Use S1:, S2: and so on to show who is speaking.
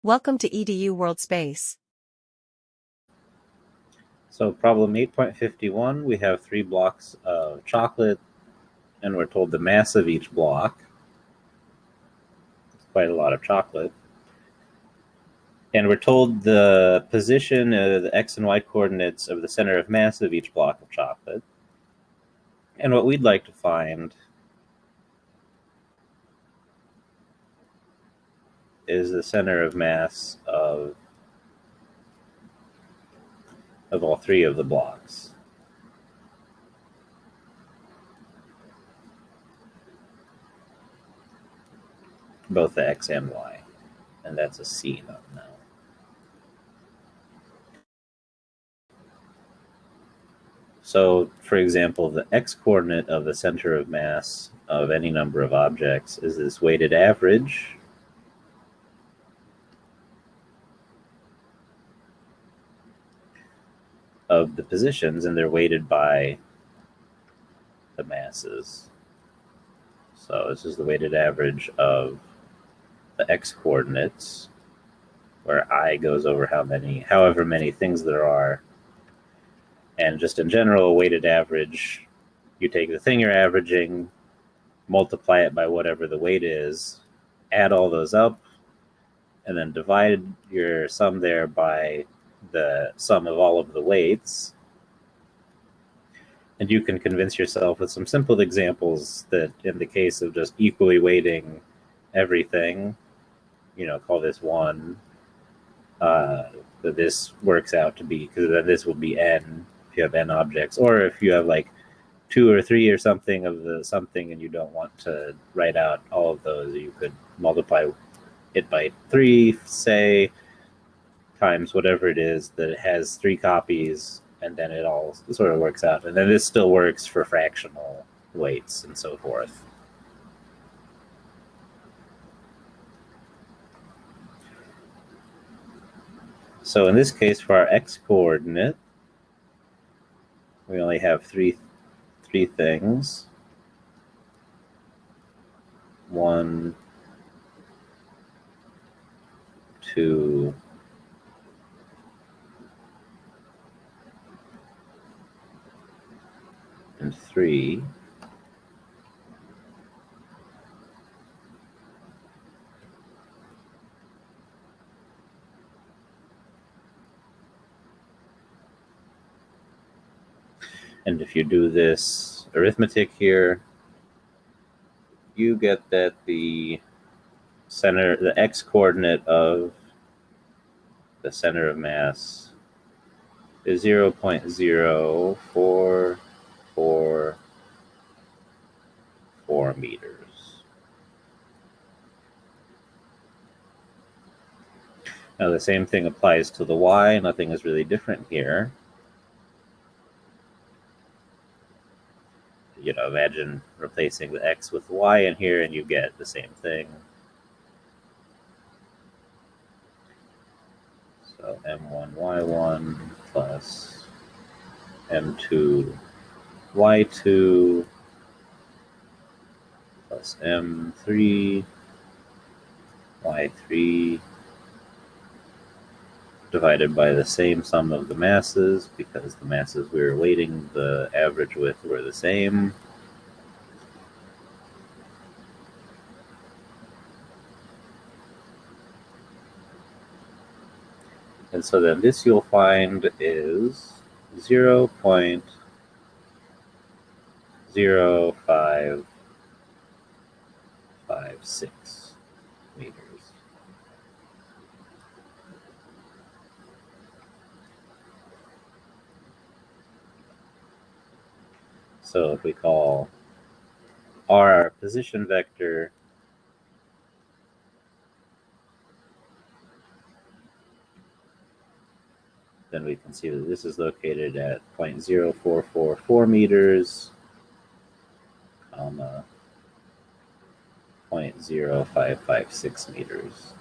S1: Welcome to EDU World Space.
S2: So problem 8.51, we have 3 blocks of chocolate, and we're told the mass of each block. It's quite a lot of chocolate. And we're told the position, the x and y coordinates of the center of mass of each block of chocolate. And what we'd like to find is the center of mass of all 3 of the blocks. Both the x and y. And that's a C note now. So, for example, the x-coordinate of the center of mass of any number of objects is this weighted average of the positions, and they're weighted by the masses. So this is the weighted average of the x-coordinates, where I goes over however many things there are. And just in general, a weighted average, you take the thing you're averaging, multiply it by whatever the weight is, add all those up, and then divide your sum there by the sum of all of the weights. And you can convince yourself with some simple examples that in the case of just equally weighting everything, call this 1, that this works out to be, because then this will be n if you have n objects, or if you have like 2 or 3 or something of the something and you don't want to write out all of those, you could multiply it by 3, say, times whatever it is that it has 3 copies, and then it all sort of works out. And then this still works for fractional weights and so forth. So in this case, for our x-coordinate, we only have three things. 1, 2, and 3. And if you do this arithmetic here, you get that the x-coordinate of the center of mass is 0.0444 meters. Now the same thing applies to the y. Nothing is really different here. Imagine replacing the x with y in here and you get the same thing. So m1y1 plus m2y2 plus m3y3 divided by the same sum of the masses, because the masses we were weighting the average with were the same. And so then this you'll find is 0.0556 meters. So if we call R our position vector, then we can see that this is located at 0.0444 meters, comma 0.0556 meters.